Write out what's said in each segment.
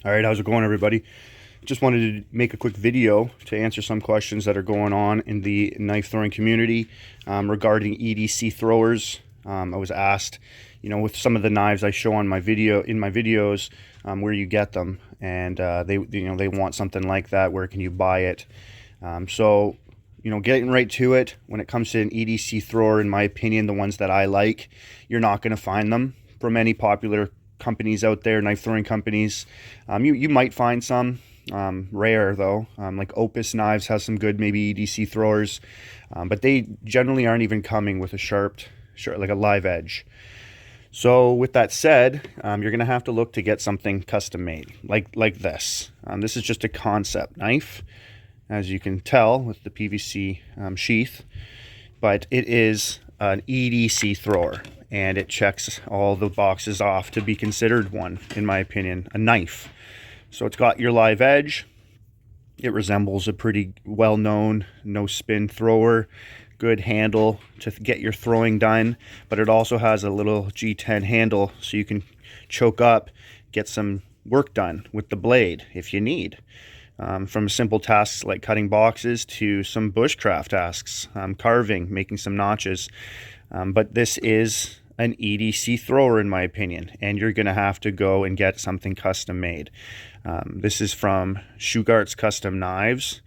All right, how's it going, everybody? Just wanted to make a quick video to answer some questions that are going on in the knife throwing community regarding EDC throwers. I was asked, with some of the knives I show on my videos, where you get them, and they want something like that. Where can you buy it? So, getting right to it. When it comes to an EDC thrower, in my opinion, the ones that I like, you're not going to find them from any popular companies out there, knife throwing companies. You might find some, rare though, like Opus Knives has some good maybe EDC throwers, but they generally aren't even coming with a sharp, like a live edge. So with that said, you're gonna have to look to get something custom made, like this. This is just a concept knife, as you can tell with the PVC sheath, but it is an EDC thrower, and it checks all the boxes off to be considered one, in my opinion, a knife. So it's got your live edge. It resembles a pretty well-known no spin thrower, good handle to get your throwing done, but it also has a little G10 handle so you can choke up, get some work done with the blade if you need. From simple tasks like cutting boxes to some bushcraft tasks, carving, making some notches. But this is an EDC thrower, in my opinion, and you're going to have to go and get something custom made. This is from Shugart's Custom Knives.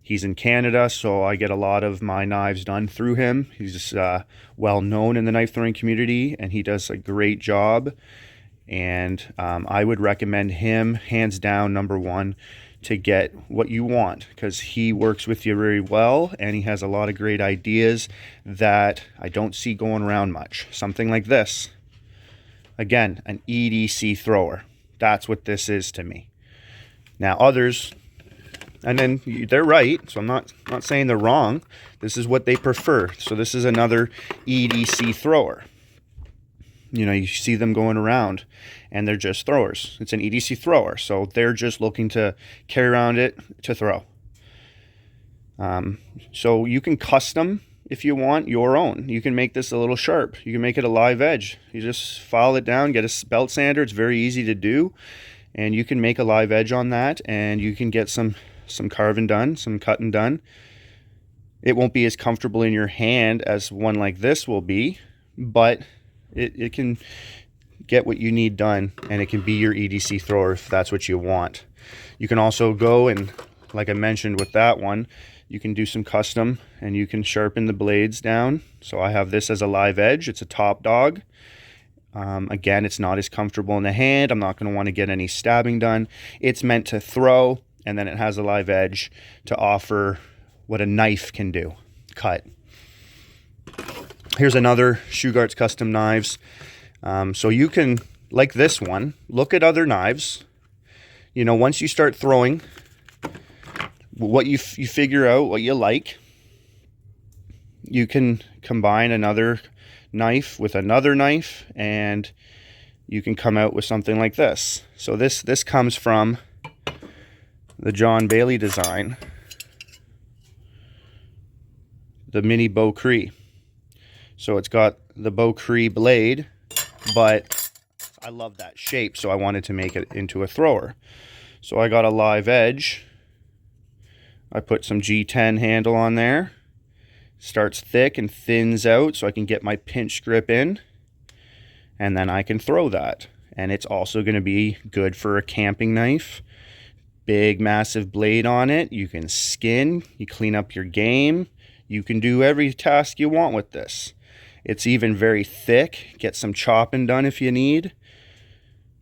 He's in Canada, so I get a lot of my knives done through him. He's well known in the knife throwing community, and he does a great job. And I would recommend him, hands down, number one, to get what you want, because he works with you very well, and he has a lot of great ideas that I don't see going around much. Something like this. Again, an EDC thrower. That's what this is to me. Now others, and then they're right, so I'm not saying they're wrong. This is what they prefer. So this is another EDC thrower. You see them going around, and they're just throwers. It's an EDC thrower, so they're just looking to carry around it to throw. So you can custom, if you want, your own. You can make this a little sharp. You can make it a live edge. You just file it down, get a belt sander. It's very easy to do, and you can make a live edge on that, and you can get some carving done, some cutting done. It won't be as comfortable in your hand as one like this will be, but it can get what you need done, and it can be your EDC thrower if that's what you want. You can also go and, like I mentioned with that one, you can do some custom, and you can sharpen the blades down. So I have this as a live edge. It's a top dog. Again, it's not as comfortable in the hand. I'm not going to want to get any stabbing done. It's meant to throw, and then it has a live edge to offer what a knife can do, cut. Here's another Shugart's Custom Knives. So you can, like this one, look at other knives. Once you start throwing, what you figure out what you like, you can combine another knife with another knife, and you can come out with something like this. So this comes from the John Bailey design, the Mini Beaucree. So it's got the Beaucree blade, but I love that shape, so I wanted to make it into a thrower. So I got a live edge. I put some G10 handle on there. Starts thick and thins out so I can get my pinch grip in, and then I can throw that. And it's also going to be good for a camping knife. Big, massive blade on it. You can skin, you clean up your game. You can do every task you want with this. It's even very thick. Get some chopping done if you need.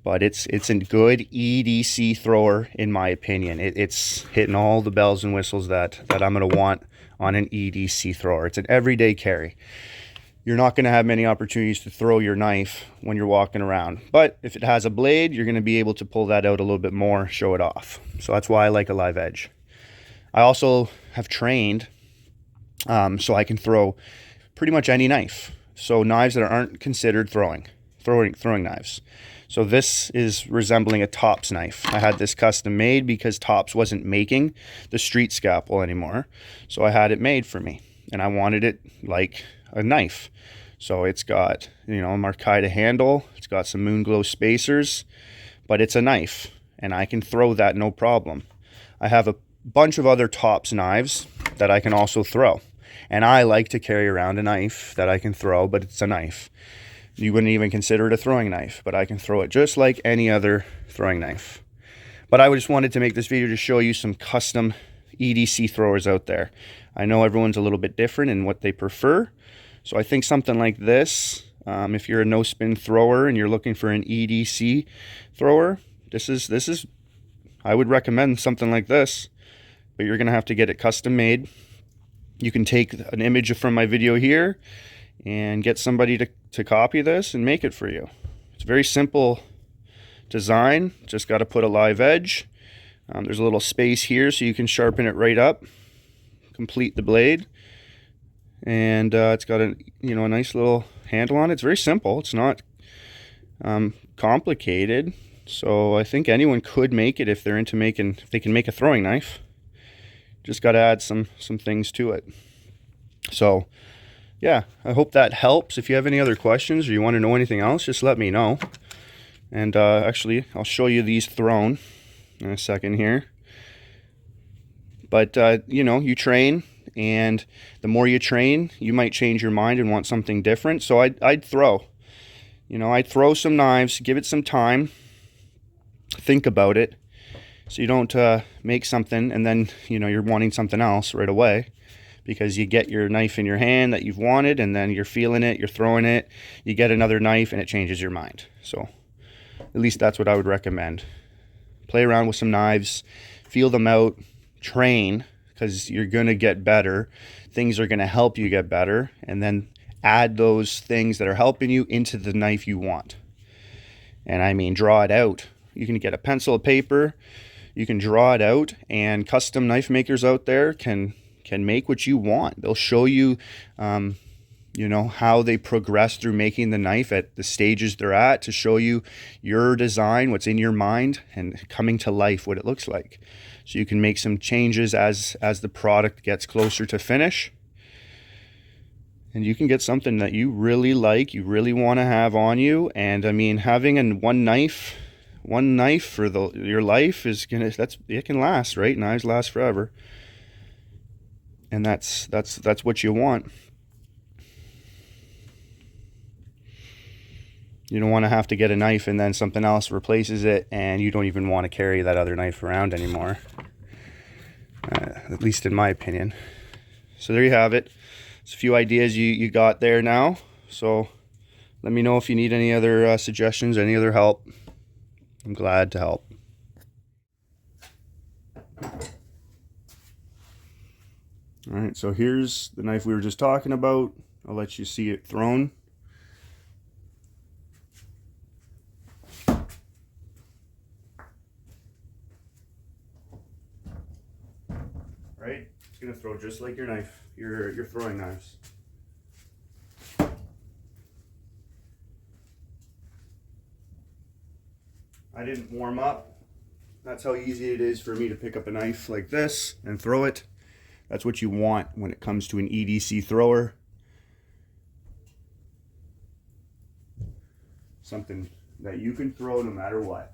But it's a good EDC thrower, in my opinion. It's hitting all the bells and whistles that I'm going to want on an EDC thrower. It's an everyday carry. You're not going to have many opportunities to throw your knife when you're walking around. But if it has a blade, you're going to be able to pull that out a little bit more, show it off. So that's why I like a live edge. I also have trained so I can throw pretty much any knife. So knives that aren't considered throwing knives. So this is resembling a Tops knife. I had this custom made because Tops wasn't making the street scalpel anymore. So I had it made for me, and I wanted it like a knife. So it's got, a Markita handle. It's got some Moonglow spacers, but it's a knife. and I can throw that no problem. I have a bunch of other tops knives that I can also throw. And I like to carry around a knife that I can throw, but it's a knife. You wouldn't even consider it a throwing knife, but I can throw it just like any other throwing knife. But I just wanted to make this video to show you some custom EDC throwers out there. I know everyone's a little bit different in what they prefer. So I think something like this, if you're a no spin thrower and you're looking for an EDC thrower, this is I would recommend something like this, but you're gonna have to get it custom made. You can take an image from my video here and get somebody to copy this and make it for you. It's a very simple design, just got to put a live edge. There's a little space here so you can sharpen it right up, complete the blade, and it's got a a nice little handle on it. It's very simple. It's not complicated, so I think anyone could make it if they're into making. If they can make a throwing knife, just got to add some things to it. So yeah, I hope that helps. If you have any other questions or you want to know anything else, just let me know. And actually, I'll show you these thrown in a second here. But you train, and the more you train, you might change your mind and want something different. So I'd throw. I'd throw some knives, give it some time, think about it, so you don't make something and then you're wanting something else right away, because you get your knife in your hand that you've wanted and then you're feeling it, you're throwing it, you get another knife and it changes your mind. So at least that's what I would recommend. Play around with some knives, feel them out, train, because you're going to get better. Things are going to help you get better, and then add those things that are helping you into the knife you want. And I mean, draw it out. You can get a pencil, a paper, you can draw it out, and custom knife makers out there can make what you want. They'll show you how they progress through making the knife at the stages they're at, to show you your design, what's in your mind, and coming to life what it looks like. So you can make some changes as the product gets closer to finish, and you can get something that you really like, you really want to have on you. And I mean, having one knife for your life it can last, right? Knives last forever, and that's what you want. You don't want to have to get a knife and then something else replaces it and you don't even want to carry that other knife around anymore, at least in my opinion. So there you have it. It's a few ideas you got there now. So let me know if you need any other suggestions, any other help. I'm glad to help. All right, so here's the knife we were just talking about. I'll let you see it thrown. Right? It's gonna throw just like your knife, your throwing knives. I didn't warm up. That's how easy it is for me to pick up a knife like this and throw it. That's what you want when it comes to an EDC thrower. Something that you can throw no matter what.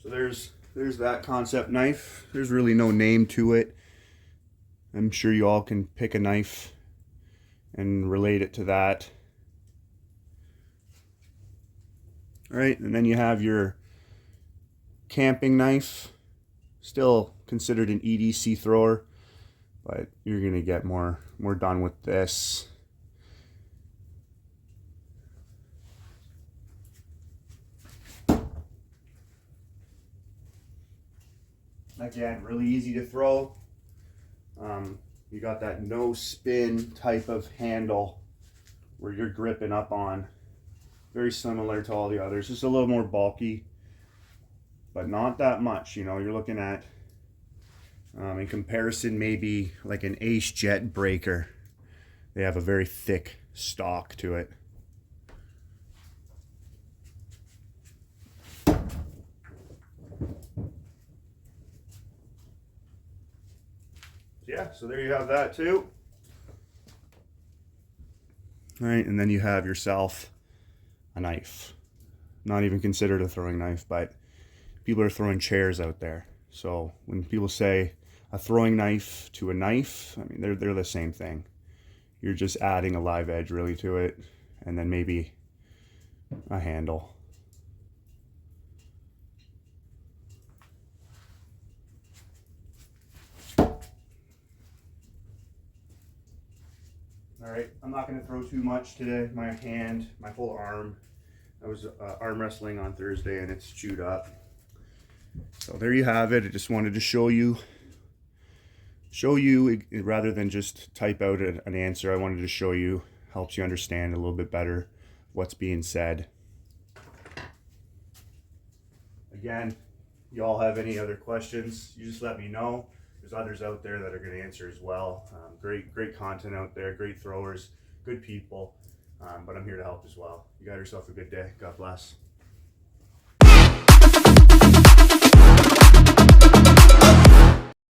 So there's that concept knife. There's really no name to it. I'm sure you all can pick a knife and relate it to that. All right, and then you have your camping knife, still considered an EDC thrower, but you're gonna get more done with this. Again, really easy to throw. You got that no spin type of handle where you're gripping up on. Very similar to all the others, just a little more bulky, but not that much. You're looking at, in comparison, maybe like an Ace Jet Breaker. They have a very thick stock to it. Yeah, so there you have that too. All right, and then you have yourself a knife. Not even considered a throwing knife, but people are throwing chairs out there. So when people say a throwing knife to a knife, I mean, they're the same thing. You're just adding a live edge really to it, and then maybe a handle. All right, I'm not going to throw too much today. My hand, my whole arm, I was arm wrestling on Thursday and it's chewed up. So there you have it. I just wanted to show you rather than just type out an answer. I wanted to show you, helps you understand a little bit better what's being said. Again, you all have any other questions, you just let me know. There's others out there that are going to answer as well. Great content out there, great throwers, good people, but I'm here to help as well. You got yourself a good day. God bless.